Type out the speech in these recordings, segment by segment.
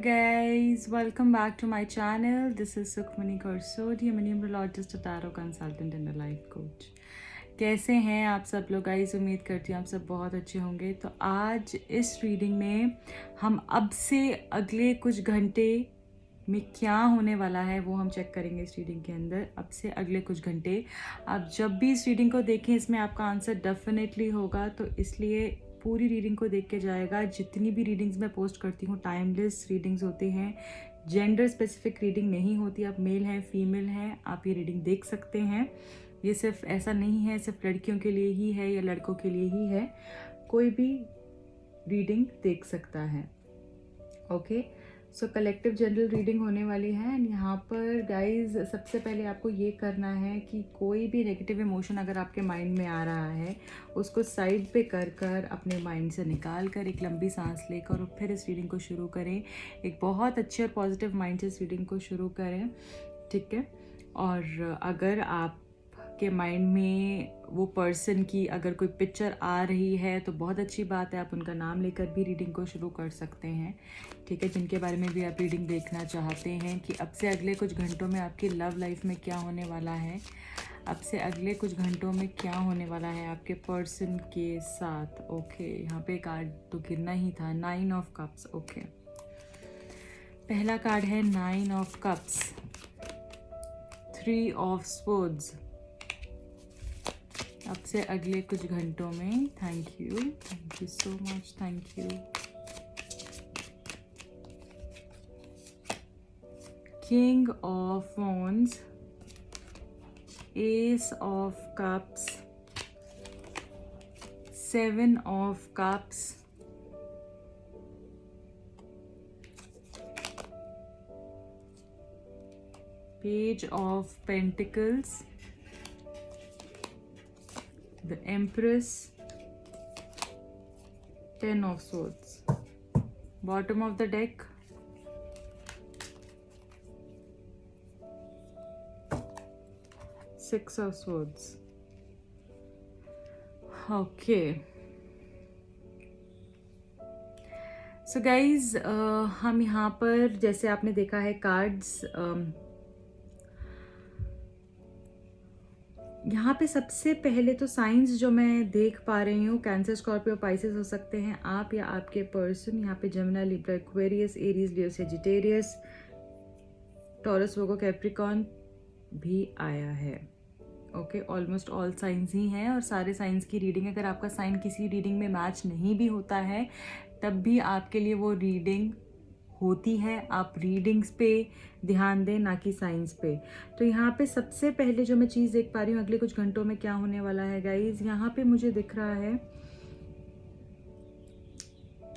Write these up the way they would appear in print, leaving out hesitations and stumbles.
guys, welcome back to my channel. This is Sukhmani Karsodi. I'm a numerologist, a tarot consultant and a life coach. कैसे हैं आप सब लोग guys? उम्मीद करती हूँ आप सब बहुत अच्छे होंगे। तो आज इस रीडिंग में हम अब से अगले कुछ घंटे में क्या होने वाला है वो हम चेक करेंगे इस रीडिंग के अंदर। अब से अगले कुछ घंटे आप जब भी इस रीडिंग को देखें इसमें आपका आंसर डेफिनेटली होगा, तो इसलिए पूरी रीडिंग को देख के जाएगा। जितनी भी रीडिंग्स मैं पोस्ट करती हूँ टाइमलेस रीडिंग्स होती हैं, जेंडर स्पेसिफिक रीडिंग नहीं होती। आप मेल हैं फीमेल हैं, आप ये रीडिंग देख सकते हैं। ये सिर्फ ऐसा नहीं है सिर्फ लड़कियों के लिए ही है या लड़कों के लिए ही है, कोई भी रीडिंग देख सकता है। ओके, सो कलेक्टिव जनरल रीडिंग होने वाली है। एंड यहाँ पर गाइज सबसे पहले आपको ये करना है कि कोई भी नेगेटिव इमोशन अगर आपके माइंड में आ रहा है उसको साइड पे कर कर अपने माइंड से निकाल कर एक लंबी सांस लेकर और फिर इस रीडिंग को शुरू करें। एक बहुत अच्छे और पॉजिटिव माइंड से इस रीडिंग को शुरू करें, ठीक है। और अगर आप के माइंड में वो पर्सन की अगर कोई पिक्चर आ रही है तो बहुत अच्छी बात है, आप उनका नाम लेकर भी रीडिंग को शुरू कर सकते हैं, ठीक है। जिनके बारे में भी आप रीडिंग देखना चाहते हैं कि अब से अगले कुछ घंटों में आपकी लव लाइफ में क्या होने वाला है, अब से अगले कुछ घंटों में क्या होने वाला है आपके पर्सन के साथ। ओके, यहाँ पे कार्ड तो गिरना ही था, 9 ऑफ कप्स। ओके, पहला कार्ड है 9 ऑफ कप्स, 3 ऑफ स्वर्ड्स। अब से अगले कुछ घंटों में thank you so much, thank you. King of wands, S of cups, 7 of cups, page of pentacles, the Empress, 10 of swords. Bottom of the deck, Six of swords. Okay, so guys, हम यहाँ पर जैसे आपने देखा है cards, यहाँ पे सबसे पहले तो साइंस जो मैं देख पा रही हूँ कैंसर, स्कॉर्पियो, पाइसेस हो सकते हैं आप या आपके पर्सन। यहाँ पे जमुना, लिब्रा, एक्वेरियस, एरीज, लियो, सेजिटेरियस, टॉरस, वर्गो, कैप्रिकॉर्न भी आया है। ओके, ऑलमोस्ट ऑल साइंस ही हैं और सारे साइंस की रीडिंग, अगर आपका साइन किसी रीडिंग में मैच नहीं भी होता है तब भी आपके लिए वो रीडिंग होती है। आप रीडिंग्स पे ध्यान दें ना कि साइंस पे। तो यहाँ पे सबसे पहले जो मैं चीज़ देख पा रही हूँ अगले कुछ घंटों में क्या होने वाला है गाइज, यहाँ पे मुझे दिख रहा है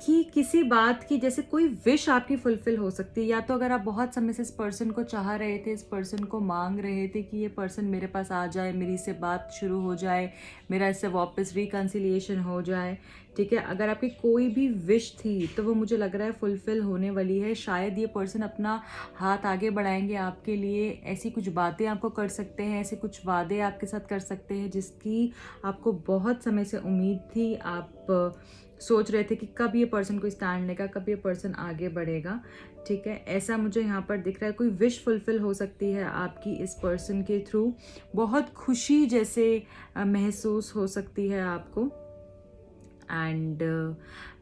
कि किसी बात की जैसे कोई विश आपकी फुलफिल हो सकती है। या तो अगर आप बहुत समय से इस पर्सन को चाह रहे थे, इस पर्सन को मांग रहे थे कि ये पर्सन मेरे पास आ जाए, मेरी इससे बात शुरू हो जाए, मेरा इससे वापस रिकन्सिलिएशन हो जाए, ठीक है। अगर आपकी कोई भी विश थी तो वो मुझे लग रहा है फुलफिल होने वाली है। शायद ये पर्सन अपना हाथ आगे बढ़ाएंगे आपके लिए, ऐसी कुछ बातें आपको कर सकते हैं, ऐसे कुछ वादे आपके साथ कर सकते हैं जिसकी आपको बहुत समय से उम्मीद थी। आप सोच रहे थे कि कब ये पर्सन को स्टैंड लेगा, कब ये पर्सन आगे बढ़ेगा, ठीक है। ऐसा मुझे यहाँ पर दिख रहा है। कोई विश फुलफिल हो सकती है आपकी इस पर्सन के थ्रू। बहुत खुशी जैसे महसूस हो सकती है आपको। एंड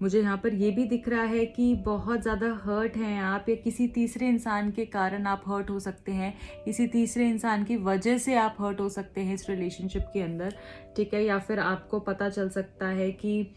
मुझे यहाँ पर ये भी दिख रहा है कि बहुत ज़्यादा हर्ट हैं आप, या किसी तीसरे इंसान के कारण आप हर्ट हो सकते हैं, किसी तीसरे इंसान की वजह से आप हर्ट हो सकते हैं इस रिलेशनशिप के अंदर, ठीक है। या फिर आपको पता चल सकता है कि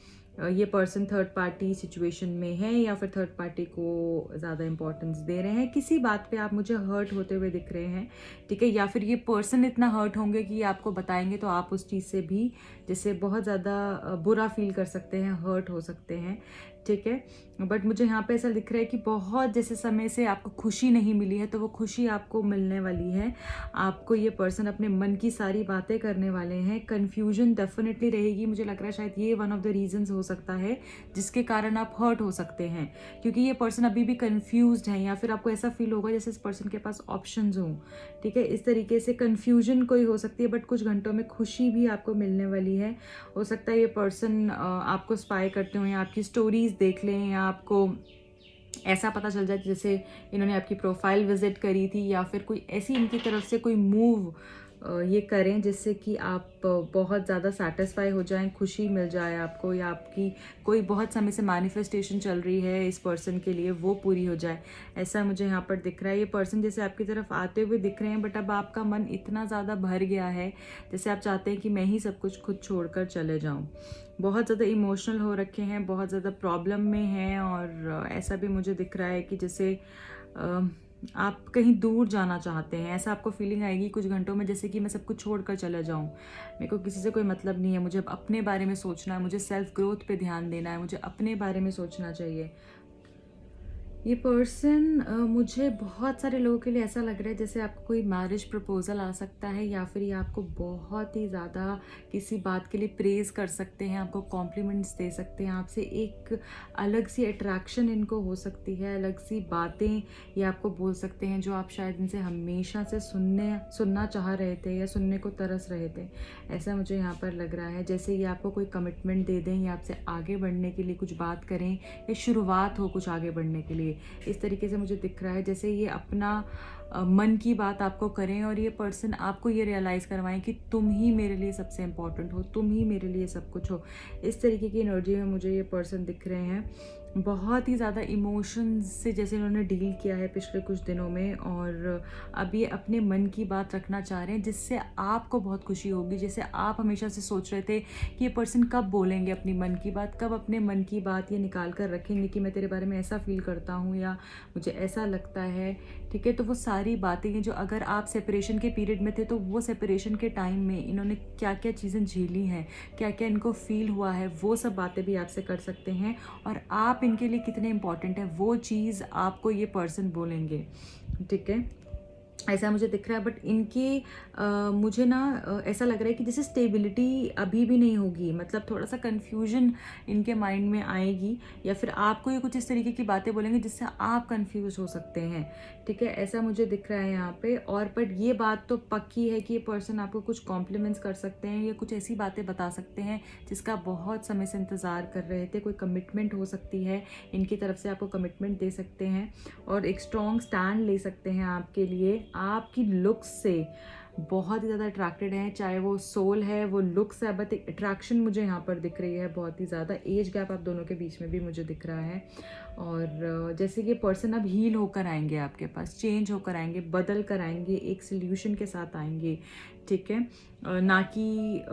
ये पर्सन थर्ड पार्टी सिचुएशन में है या फिर थर्ड पार्टी को ज़्यादा इंपॉर्टेंस दे रहे हैं। किसी बात पे आप मुझे हर्ट होते हुए दिख रहे हैं, ठीक है। या फिर ये पर्सन इतना हर्ट होंगे कि आपको बताएंगे तो आप उस चीज़ से भी जैसे बहुत ज़्यादा बुरा फील कर सकते हैं, हर्ट हो सकते हैं, ठीक है। बट मुझे यहाँ पे ऐसा दिख रहा है कि बहुत जैसे समय से आपको खुशी नहीं मिली है तो वो खुशी आपको मिलने वाली है। आपको ये पर्सन अपने मन की सारी बातें करने वाले हैं। कन्फ्यूजन डेफिनेटली रहेगी। मुझे लग रहा है शायद ये वन ऑफ द रीजंस हो सकता है जिसके कारण आप हर्ट हो सकते हैं, क्योंकि ये पर्सन अभी भी कन्फ्यूज्ड है, या फिर आपको ऐसा फील होगा जैसे इस पर्सन के पास ऑप्शंस हों, ठीक है। इस तरीके से कन्फ्यूजन कोई हो सकती है, बट कुछ घंटों में खुशी भी आपको मिलने वाली है। हो सकता है ये पर्सन आपको स्पाई करते हो या आपकी स्टोरीज देख लें या आपको ऐसा पता चल जाए जैसे इन्होंने आपकी प्रोफाइल विजिट करी थी, या फिर कोई ऐसी इनकी तरफ से कोई मूव ये करें जिससे कि आप बहुत ज़्यादा सेटिस्फाई हो जाएं, खुशी मिल जाए आपको, या आपकी कोई बहुत समय से मैनिफेस्टेशन चल रही है इस पर्सन के लिए वो पूरी हो जाए। ऐसा मुझे यहाँ पर दिख रहा है। ये पर्सन जैसे आपकी तरफ आते हुए दिख रहे हैं, बट अब आपका मन इतना ज़्यादा भर गया है जैसे आप चाहते हैं कि मैं ही सब कुछ खुद छोड़कर चले जाऊँ। बहुत ज़्यादा इमोशनल हो रखे हैं, बहुत ज़्यादा प्रॉब्लम में हैं, और ऐसा भी मुझे दिख रहा है कि जैसे आप कहीं दूर जाना चाहते हैं। ऐसा आपको फीलिंग आएगी कुछ घंटों में जैसे कि मैं सब कुछ छोड़ कर चला जाऊँ, मेरे को किसी से कोई मतलब नहीं है, मुझे अब अपने बारे में सोचना है, मुझे सेल्फ ग्रोथ पे ध्यान देना है, मुझे अपने बारे में सोचना चाहिए। ये पर्सन मुझे बहुत सारे लोगों के लिए ऐसा लग रहा है जैसे आपको कोई मैरिज प्रपोजल आ सकता है, या फिर ये आपको बहुत ही ज़्यादा किसी बात के लिए प्रेज़ कर सकते हैं, आपको कॉम्प्लीमेंट्स दे सकते हैं, आपसे एक अलग सी अट्रैक्शन इनको हो सकती है, अलग सी बातें ये आपको बोल सकते हैं जो आप शायद इनसे हमेशा से सुनना चाह रहे थे या सुनने को तरस रहे थे। ऐसा मुझे यहाँ पर लग रहा है जैसे ये आपको कोई कमिटमेंट दे दें, या आपसे आगे बढ़ने के लिए कुछ बात करें, या शुरुआत हो कुछ आगे बढ़ने के लिए। इस तरीके से मुझे दिख रहा है जैसे ये अपना मन की बात आपको करें, और ये पर्सन आपको ये रियलाइज़ करवाएं कि तुम ही मेरे लिए सबसे इम्पोर्टेंट हो, तुम ही मेरे लिए सब कुछ हो। इस तरीके की एनर्जी में मुझे ये पर्सन दिख रहे हैं। बहुत ही ज़्यादा इमोशंस से जैसे इन्होंने डील किया है पिछले कुछ दिनों में, और अब ये अपने मन की बात रखना चाह रहे हैं जिससे आपको बहुत खुशी होगी। जैसे आप हमेशा से सोच रहे थे कि ये पर्सन कब बोलेंगे अपनी मन की बात, कब अपने मन की बात ये निकाल कर रखेंगे कि मैं तेरे बारे में ऐसा फील करता हूँ या मुझे ऐसा लगता है। ठीक है, तो वो सारी बातें हैं जो अगर आप सेपरेशन के पीरियड में थे तो वो सेपरेशन के टाइम में इन्होंने क्या क्या चीज़ें झेली हैं, क्या क्या इनको फील हुआ है, वो सब बातें भी आपसे कर सकते हैं। और आप इनके लिए कितने इंपॉर्टेंट है वो चीज़ आपको ये पर्सन बोलेंगे। ठीक है, ऐसा मुझे दिख रहा है। बट इनके मुझे ना ऐसा लग रहा है कि जैसे स्टेबिलिटी अभी भी नहीं होगी, मतलब थोड़ा सा कन्फ्यूजन इनके माइंड में आएगी, या फिर आपको ये कुछ इस तरीके की बातें बोलेंगे जिससे आप कंफ्यूज हो सकते हैं। ठीक है, ऐसा मुझे दिख रहा है यहाँ पे। और बट ये बात तो पक्की है कि ये पर्सन आपको कुछ कॉम्प्लीमेंट्स कर सकते हैं, या कुछ ऐसी बातें बता सकते हैं जिसका बहुत समय से इंतज़ार कर रहे थे। कोई कमिटमेंट हो सकती है, इनकी तरफ से आपको कमिटमेंट दे सकते हैं, और एक स्ट्रॉन्ग स्टैंड ले सकते हैं आपके लिए। आपकी लुक्स से बहुत ही ज़्यादा अट्रैक्टेड हैं, चाहे वो सोल है, वो लुक्स है, बट एक अट्रैक्शन मुझे यहाँ पर दिख रही है बहुत ही ज़्यादा। एज गैप आप दोनों के बीच में भी मुझे दिख रहा है। और जैसे कि पर्सन अब हील होकर आएंगे आपके पास, चेंज होकर आएंगे, बदल कर आएंगे, एक सोल्यूशन के साथ आएंगे। ठीक है, ना कि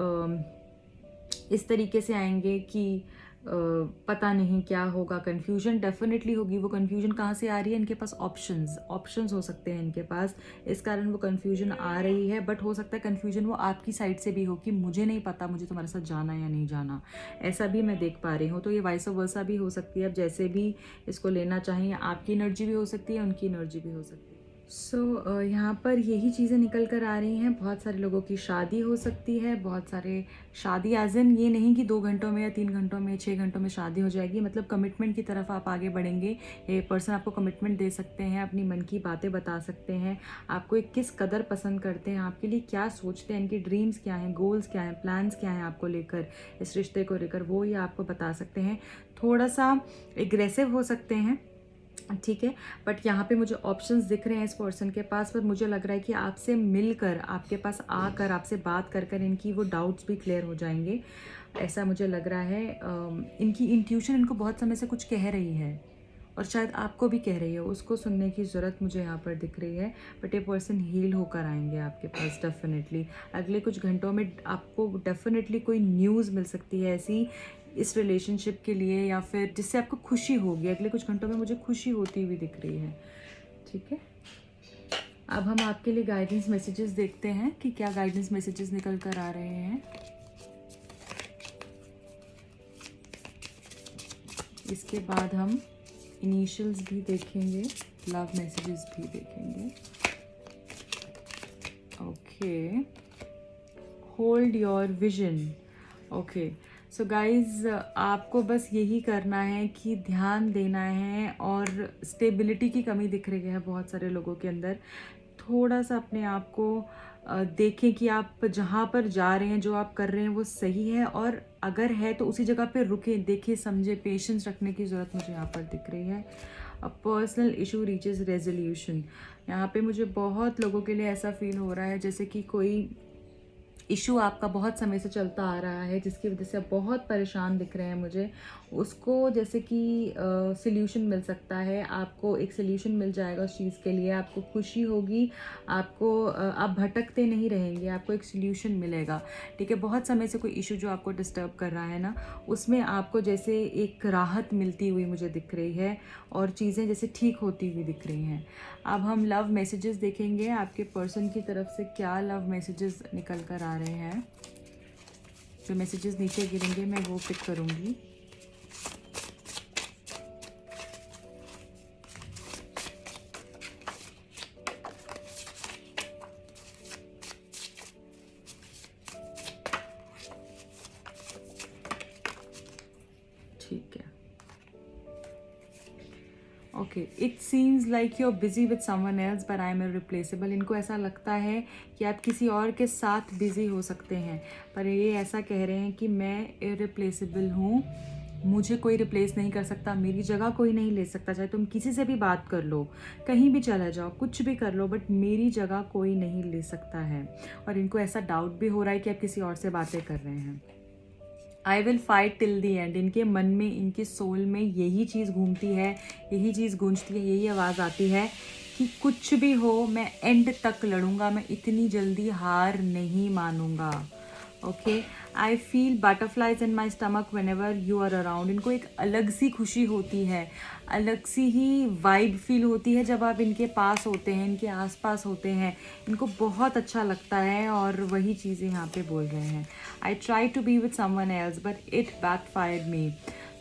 इस तरीके से आएंगे कि पता नहीं क्या होगा। कन्फ्यूजन डेफिनेटली होगी। वो कन्फ्यूजन कहाँ से आ रही है? इनके पास ऑप्शंस हो सकते हैं इनके पास, इस कारण वो कन्फ्यूजन आ रही है। बट हो सकता है कन्फ्यूजन वो आपकी साइड से भी हो कि मुझे नहीं पता मुझे तुम्हारे साथ जाना या नहीं जाना, ऐसा भी मैं देख पा रही हूँ। तो ये वाइस वर्सा भी हो सकती है। अब जैसे भी इसको लेना चाहिए, आपकी एनर्जी भी हो सकती है, उनकी एनर्जी भी हो सकती है। सो यहाँ पर यही चीज़ें निकल कर आ रही हैं। बहुत सारे लोगों की शादी हो सकती है, बहुत सारे शादी एज इन ये नहीं कि 2 घंटों में या 3 घंटों में 6 घंटों में शादी हो जाएगी, मतलब कमिटमेंट की तरफ आप आगे बढ़ेंगे। ये पर्सन आपको कमिटमेंट दे सकते हैं, अपनी मन की बातें बता सकते हैं, आपको एक किस कदर पसंद करते हैं, आपके लिए क्या सोचते हैं, इनकी ड्रीम्स क्या हैं, गोल्स क्या हैं, प्लान्स क्या हैं आपको लेकर, इस रिश्ते को लेकर, वो ये आपको बता सकते हैं। थोड़ा सा एग्रेसिव हो सकते हैं, ठीक है, बट यहाँ पे मुझे ऑप्शंस दिख रहे हैं इस पर्सन के पास। पर मुझे लग रहा है कि आपसे मिलकर, आपके पास आकर, आपसे बात कर कर इनकी वो डाउट्स भी क्लियर हो जाएंगे, ऐसा मुझे लग रहा है। इनकी इंट्यूशन इनको बहुत समय से कुछ कह रही है, और शायद आपको भी कह रही है, उसको सुनने की ज़रूरत मुझे यहाँ पर दिख रही है। बट ये पर्सन हील होकर आएंगे आपके पास डेफिनेटली। अगले कुछ घंटों में आपको डेफिनेटली कोई न्यूज़ मिल सकती है ऐसी इस रिलेशनशिप के लिए, या फिर जिससे आपको खुशी होगी। अगले कुछ घंटों में मुझे खुशी होती हुई दिख रही है। ठीक है, अब हम आपके लिए गाइडेंस मैसेजेस देखते हैं कि क्या गाइडेंस मैसेजेस निकल कर आ रहे हैं। इसके बाद हम इनिशियल्स भी देखेंगे, लव मैसेजेस भी देखेंगे। Okay, hold your vision. Okay, so guys, आपको बस यही करना है कि ध्यान देना है, और स्टेबिलिटी की कमी दिख रही है बहुत सारे लोगों के अंदर। थोड़ा सा अपने आप को देखें कि आप जहाँ पर जा रहे हैं, जो आप कर रहे हैं वो सही है, और अगर है तो उसी जगह पे रुकें, देखें, समझे, पेशेंस रखने की ज़रूरत मुझे यहाँ पर दिख रही है। A personal issue reaches resolution. यहाँ पे मुझे बहुत लोगों के लिए ऐसा फील हो रहा है जैसे कि कोई इशू आपका बहुत समय से चलता आ रहा है, जिसकी वजह से आप बहुत परेशान दिख रहे हैं मुझे, उसको जैसे कि सल्यूशन मिल सकता है। आपको एक सल्यूशन मिल जाएगा उस चीज़ के लिए, आपको खुशी होगी, आपको आप भटकते नहीं रहेंगे, आपको एक सल्यूशन मिलेगा। ठीक है, बहुत समय से कोई इशू जो आपको डिस्टर्ब कर रहा है ना, उसमें आपको जैसे एक राहत मिलती हुई मुझे दिख रही है और चीज़ें जैसे ठीक होती हुई दिख रही हैं। अब हम लव मैसेजेस देखेंगे, आपके पर्सन की तरफ से क्या लव मैसेजेस निकल कर आ रहे हैं। जो मैसेजेस नीचे गिरेंगे मैं वो पिक करूंगी। ठीक है, okay, it seems like you are busy with someone else but I am irreplaceable. इनको ऐसा लगता है कि आप किसी और के साथ बिजी हो सकते हैं, पर ये ऐसा कह रहे हैं कि मैं इररिप्लेसेबल हूँ, मुझे कोई रिप्लेस नहीं कर सकता, मेरी जगह कोई नहीं ले सकता। चाहे तुम किसी से भी बात कर लो, कहीं भी चला जाओ, कुछ भी कर लो, बट मेरी जगह कोई नहीं ले सकता है। और इनको ऐसा डाउट भी हो रहा है कि आप किसी और से बातें कर रहे हैं। I will fight till the and. इनके मन में, इनके सोल में यही चीज़ घूमती है, यही चीज़ गूंजती है, यही आवाज़ आती है कि कुछ भी हो मैं एंड तक लड़ूंगा, मैं इतनी जल्दी हार नहीं मानूंगा। Okay, I feel butterflies in my stomach whenever you are around. इनको एक अलग सी खुशी होती है, अलग सी ही वाइब फील होती है जब आप इनके पास होते हैं, इनके आसपास होते हैं। इनको बहुत अच्छा लगता है और वही चीज़ें यहाँ पे बोल रहे हैं। I try to be with someone else but it backfired me.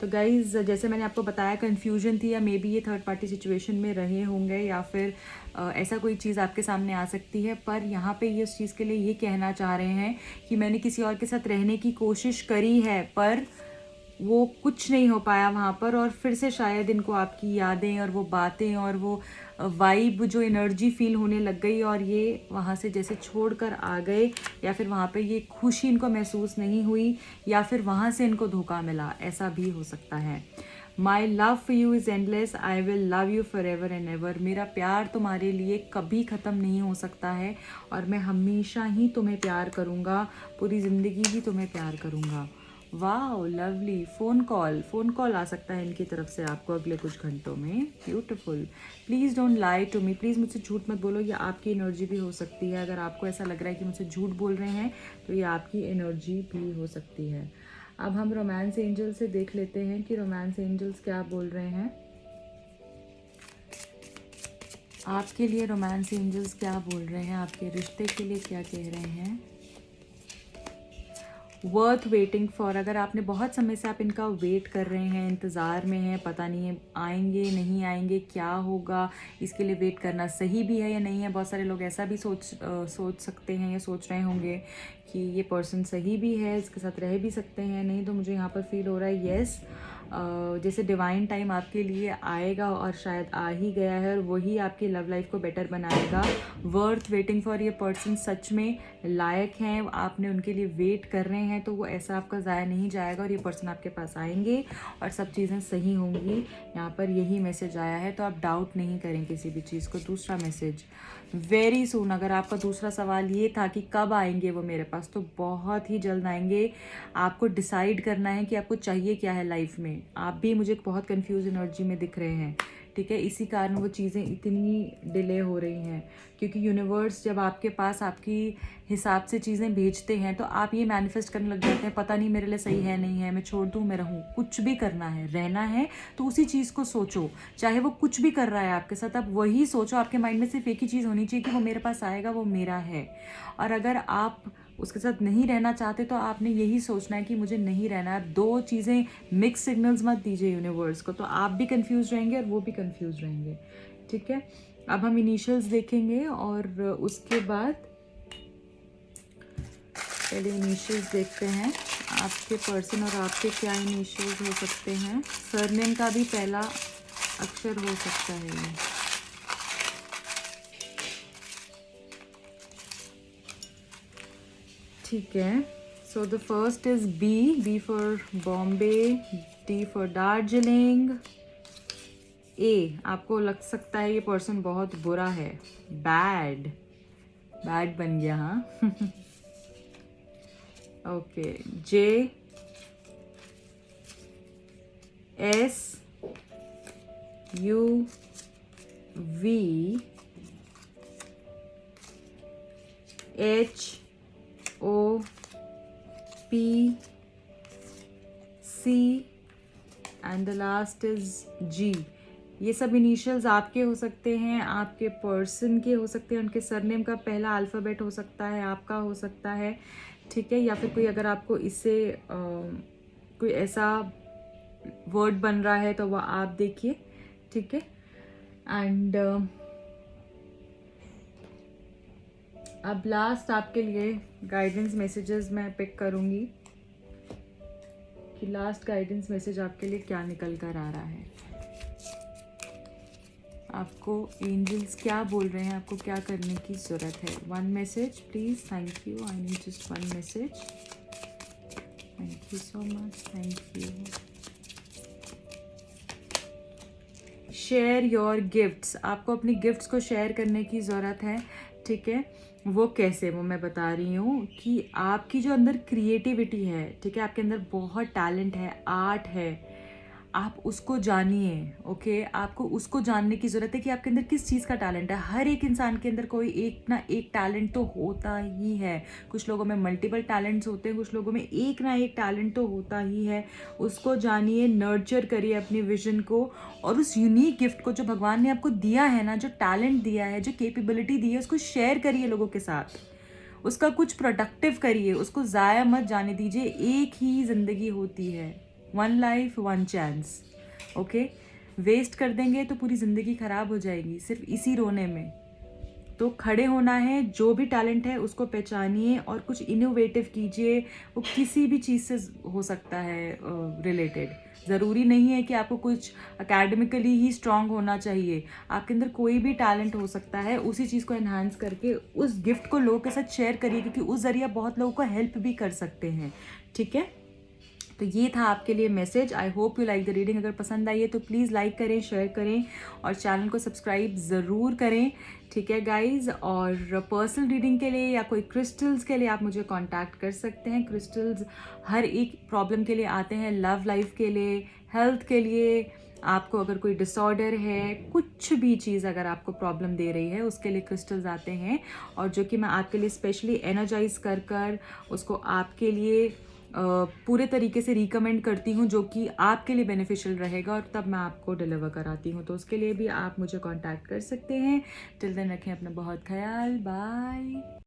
तो गाइज़, जैसे मैंने आपको बताया, कन्फ्यूजन थी, या मे बी ये थर्ड पार्टी सिचुएशन में रहे होंगे, या फिर ऐसा कोई चीज़ आपके सामने आ सकती है। पर यहाँ पे ये उस चीज़ के लिए ये कहना चाह रहे हैं कि मैंने किसी और के साथ रहने की कोशिश करी है, पर वो कुछ नहीं हो पाया वहाँ पर, और फिर से शायद इनको आपकी यादें और वो बातें और वो वाइब, जो एनर्जी फील होने लग गई और ये वहाँ से जैसे छोड़ कर आ गए, या फिर वहाँ पे ये खुशी इनको महसूस नहीं हुई, या फिर वहाँ से इनको धोखा मिला, ऐसा भी हो सकता है। My love for you is endless, I will love you for ever and ever. मेरा प्यार तुम्हारे लिए कभी ख़त्म नहीं हो सकता है और मैं हमेशा ही तुम्हें प्यार करूँगा, पूरी ज़िंदगी ही तुम्हें प्यार करूँगा। Wow, lovely. फ़ोन कॉल आ सकता है इनकी तरफ से आपको अगले कुछ घंटों में। Beautiful. Please don't lie to me. Please मुझसे झूठ मत बोलो, ये आपकी एनर्जी भी हो सकती है। अगर आपको ऐसा लग रहा है कि मुझसे झूठ बोल रहे हैं तो ये आपकी एनर्जी भी हो सकती है। अब हम रोमांस एंजल से देख लेते हैं कि रोमांस एंजल्स क्या बोल रहे हैं आपके लिए। रोमांस एंजल्स क्या बोल रहे हैं आपके रिश्ते के लिए, क्या कह रहे हैं। Worth waiting for. अगर आपने बहुत समय से आप इनका वेट कर रहे हैं, इंतज़ार में हैं, पता नहीं है आएंगे नहीं आएंगे, क्या होगा, इसके लिए वेट करना सही भी है या नहीं है। बहुत सारे लोग ऐसा भी सोच सकते हैं या सोच रहे होंगे कि ये पर्सन सही भी है, इसके साथ रह भी सकते हैं। नहीं तो मुझे यहाँ पर फील हो रहा है येस, जैसे डिवाइन टाइम आपके लिए आएगा और शायद आ ही गया है, और वही आपकी लव लाइफ को बेटर बनाएगा। Worth waiting for. ये पर्सन सच में लायक हैं, आपने उनके लिए वेट कर रहे हैं, तो वो ऐसा आपका ज़ाया नहीं जाएगा और ये पर्सन आपके पास आएंगे और सब चीज़ें सही होंगी। यहाँ पर यही मैसेज आया है, तो आप डाउट नहीं करें किसी भी चीज़ को। दूसरा मैसेज, वेरी सून। अगर आपका दूसरा सवाल ये था कि कब आएंगे वो मेरे पास, तो बहुत ही जल्द आएंगे। आपको डिसाइड करना है कि आपको चाहिए क्या है लाइफ में। आप भी मुझे बहुत कंफ्यूज एनर्जी में दिख रहे हैं, ठीक है, इसी कारण वो चीज़ें इतनी डिले हो रही हैं, क्योंकि यूनिवर्स जब आपके पास आपकी हिसाब से चीज़ें भेजते हैं तो आप ये मैनिफेस्ट करने लग जाते हैं, पता नहीं मेरे लिए सही है नहीं है, मैं छोड़ दूँ, मैं रहूँ। कुछ भी करना है, रहना है, तो उसी चीज़ को सोचो, चाहे वो कुछ भी कर रहा है आपके साथ, आप वही सोचो। आपके माइंड में सिर्फ एक ही चीज़ होनी चाहिए कि वो मेरे पास आएगा, वो मेरा है। और अगर आप उसके साथ नहीं रहना चाहते तो आपने यही सोचना है कि मुझे नहीं रहना है। दो चीज़ें मिक्स सिग्नल्स मत दीजिए यूनिवर्स को, तो आप भी कंफ्यूज रहेंगे और वो भी कंफ्यूज रहेंगे, ठीक है। अब हम इनिशियल्स देखेंगे और उसके बाद पहले इनिशियल्स देखते हैं आपके पर्सन और आपके क्या इनिशियल्स हो सकते हैं। सरनेम का भी पहला अक्षर हो सकता है ये। ठीक है, so the first is B for Bombay, D for Darjeeling, A, आपको लग सकता है ये पर्सन बहुत बुरा है, बैड, बैड बन गया हाँ। Okay, J S U V H O P C and the last is G. ये सब इनिशियल्स आपके हो सकते हैं, आपके पर्सन के हो सकते हैं, उनके सरनेम का पहला अल्फ़ाबेट हो सकता है, आपका हो सकता है, ठीक है। या फिर कोई अगर आपको इससे कोई ऐसा वर्ड बन रहा है तो वह आप देखिए, ठीक है। एंड अब लास्ट आपके लिए गाइडेंस मैसेजेस मैं पिक करूँगी कि लास्ट गाइडेंस मैसेज आपके लिए क्या निकल कर आ रहा है, आपको एंजल्स क्या बोल रहे हैं, आपको क्या करने की ज़रूरत है। One message please, thank you, I need just one message, thank you so much, thank you. Share your gifts, आपको अपनी गिफ्ट्स को शेयर करने की ज़रूरत है, ठीक है। वो कैसे, वो मैं बता रही हूँ कि आपकी जो अंदर क्रिएटिविटी है, ठीक है, आपके अंदर बहुत टैलेंट है, आर्ट है, आप उसको जानिए, ओके। आपको उसको जानने की ज़रूरत है कि आपके अंदर किस चीज़ का टैलेंट है। हर एक इंसान के अंदर कोई एक ना एक टैलेंट तो होता ही है। कुछ लोगों में मल्टीपल टैलेंट्स होते हैं, कुछ लोगों में एक ना एक टैलेंट तो होता ही है। उसको जानिए, नर्चर करिए अपनी विजन को, और उस यूनिक गिफ्ट को जो भगवान ने आपको दिया है ना, जो टैलेंट दिया है, जो कैपेबिलिटी दी है, उसको शेयर करिए लोगों के साथ। उसका कुछ प्रोडक्टिव करिए, उसको ज़ाया मत जाने दीजिए। एक ही ज़िंदगी होती है, one life one chance, okay. Waste कर देंगे तो पूरी ज़िंदगी ख़राब हो जाएगी सिर्फ इसी रोने में। तो खड़े होना है, जो भी टैलेंट है उसको पहचानिए और कुछ इनोवेटिव कीजिए। वो किसी भी चीज़ से हो सकता है रिलेटेड, ज़रूरी नहीं है कि आपको कुछ अकेडमिकली ही स्ट्रांग होना चाहिए। आपके अंदर कोई भी टैलेंट हो सकता है, उसी चीज़ को एनहांस करके उस गिफ्ट को लोगों के साथ शेयर करिए, क्योंकि उस ज़रिए बहुत लोगों को हेल्प भी कर सकते हैं, ठीक है। तो ये था आपके लिए message. I hope you like the reading. अगर पसंद आई है तो प्लीज़ लाइक करें, शेयर करें और चैनल को सब्सक्राइब ज़रूर करें, ठीक है गाइज। और पर्सनल रीडिंग के लिए या कोई क्रिस्टल्स के लिए आप मुझे कांटेक्ट कर सकते हैं। क्रिस्टल्स हर एक प्रॉब्लम के लिए आते हैं, लव लाइफ के लिए, हेल्थ के लिए, आपको अगर कोई डिसऑर्डर है, कुछ भी चीज़ अगर आपको प्रॉब्लम दे रही है, उसके लिए क्रिस्टल्स आते हैं, और जो कि मैं आपके लिए स्पेशली एनर्जाइज कर कर उसको आपके लिए पूरे तरीके से रिकमेंड करती हूँ, जो कि आपके लिए बेनिफिशियल रहेगा, और तब मैं आपको डिलीवर कराती हूँ। तो उसके लिए भी आप मुझे कांटेक्ट कर सकते हैं। टिल देन रखें अपना बहुत ख्याल, बाय।